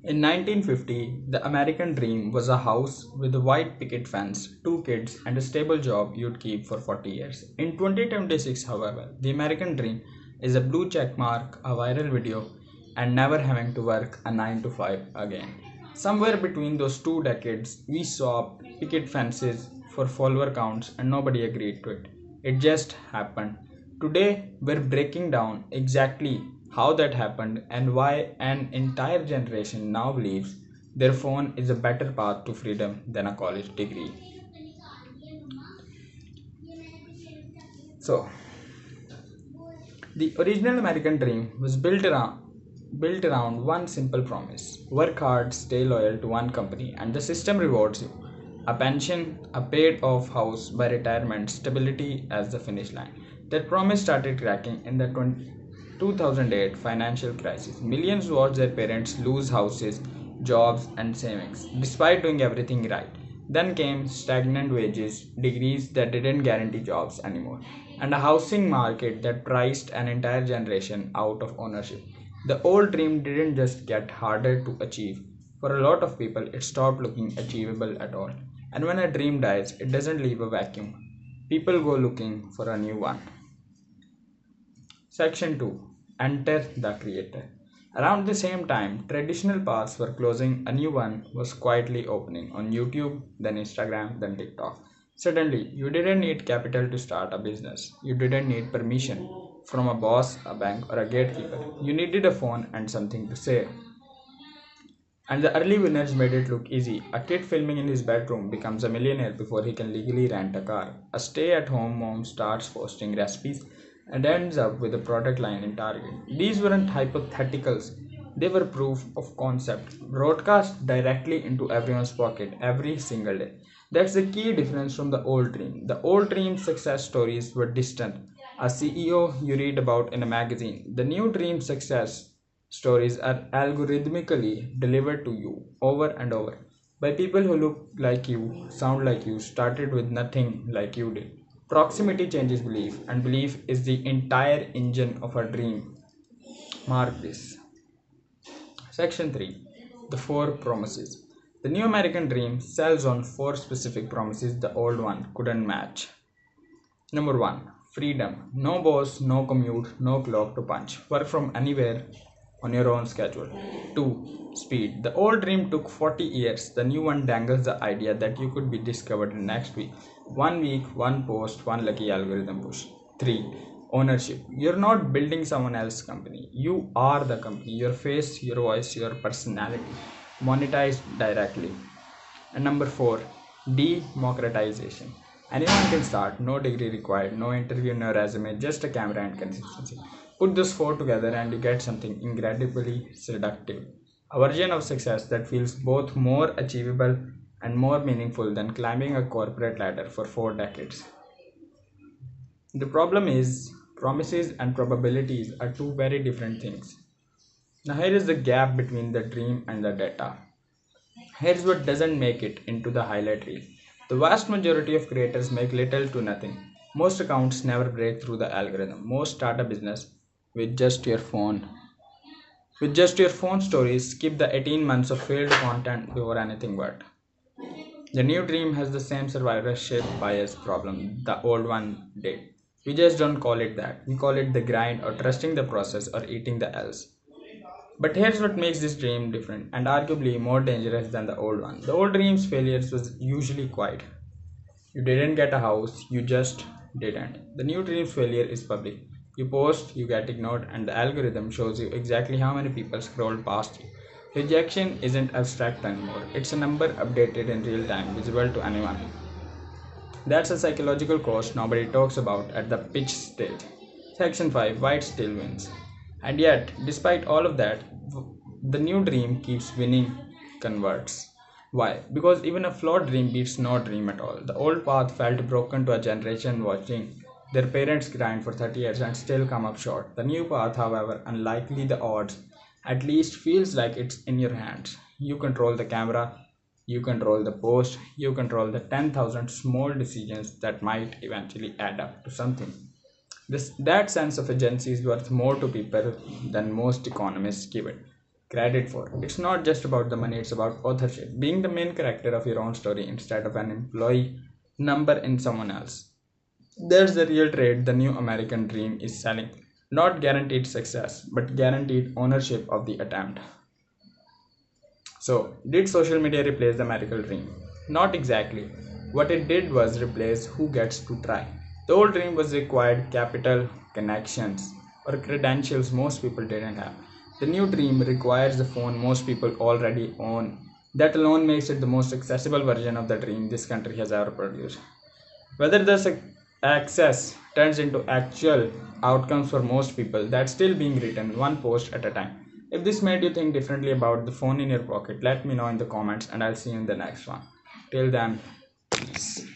In 1950, the American dream was a house with a white picket fence, two kids, and a stable job you'd keep for 40 years. In 2026, however, the American dream is a blue check mark, a viral video, and never having to work a 9 to 5 again. Somewhere between those two decades, we saw picket fences for follower counts and nobody agreed to it. It just happened. Today, we're breaking down exactly how that happened and why an entire generation now believes their phone is a better path to freedom than a college degree. So, the original American dream was built around one simple promise: work hard, stay loyal to one company, and the system rewards you. A pension, a paid off house by retirement, stability as the finish line. That promise started cracking in the 2008 financial crisis. Millions watched their parents lose houses, jobs, and savings, despite doing everything right. Then came stagnant wages, degrees that didn't guarantee jobs anymore, and a housing market that priced an entire generation out of ownership. The old dream didn't just get harder to achieve. For a lot of people, it stopped looking achievable at all. And when a dream dies, it doesn't leave a vacuum. People go looking for a new one. Section 2. Enter the Creator. Around the same time, traditional paths were closing, a new one was quietly opening on YouTube, then Instagram, then TikTok. Suddenly, you didn't need capital to start a business. You didn't need permission from a boss, a bank, or a gatekeeper. You needed a phone and something to say. And the early winners made it look easy. A kid filming in his bedroom becomes a millionaire before he can legally rent a car. A stay at home mom starts posting recipes and ends up with a product line in Target. These weren't hypotheticals, they were proof of concept, broadcast directly into everyone's pocket every single day. That's the key difference from the old dream. The old dream success stories were distant, a CEO you read about in a magazine. The new dream success stories are algorithmically delivered to you over and over by people who look like you, sound like you, started with nothing like you did. Proximity changes belief, and belief is the entire engine of a dream. Mark this. Section 3. The Four Promises. The new American dream sells on four specific promises the old one couldn't match. Number 1. Freedom. No boss, no commute, no clock to punch. Work from anywhere on your own schedule. 2. Speed. The old dream took 40 years. The new one dangles the idea that you could be discovered next week. 1 week, one post, one lucky algorithm push. 3. Ownership. You're not building someone else's company. You are the company. Your face, your voice, your personality. Monetized directly. And number 4, democratization. Anyone can start, no degree required, no interview, no resume, just a camera and consistency. Put those four together and you get something incredibly seductive. A version of success that feels both more achievable and more meaningful than climbing a corporate ladder for 4 decades. The problem is, promises and probabilities are two very different things. Now, here is the gap between the dream and the data. Here's what doesn't make it into the highlight reel. The vast majority of creators make little to nothing. Most accounts never break through the algorithm. Most start a business with just your phone. With just your phone stories, skip the 18 months of failed content before anything worked. The new dream has the same survivorship bias problem the old one did. We just don't call it that. We call it the grind or trusting the process or eating the else. But here's what makes this dream different and arguably more dangerous than the old one. The old dream's failures was usually quiet. You didn't get a house, you just didn't. The new dream's failure is public. You post, you get ignored, and the algorithm shows you exactly how many people scrolled past you. Rejection isn't abstract anymore, it's a number updated in real time, visible to anyone. That's a psychological cost nobody talks about at the pitch stage. Section 5, White still wins. And yet, despite all of that, the new dream keeps winning converts. Why? Because even a flawed dream beats no dream at all. The old path felt broken to a generation watching their parents grind for 30 years and still come up short. The new path, however, unlikely the odds, at least feels like it's in your hands. You control the camera, you control the post, you control the 10,000 small decisions that might eventually add up to something. That sense of agency is worth more to people than most economists give it. credit for. It's not just about the money, it's about authorship, being the main character of your own story instead of an employee number in someone else. That's the real trade the new American dream is selling. Not guaranteed success, but guaranteed ownership of the attempt. So, did social media replace the American dream? Not exactly. What it did was replace who gets to try. The old dream was required capital, connections, or credentials most people didn't have. The new dream requires the phone most people already own. That alone makes it the most accessible version of the dream this country has ever produced. Whether this access turns into actual outcomes for most people, that's still being written one post at a time. If this made you think differently about the phone in your pocket, let me know in the comments and I'll see you in the next one. Till then, peace.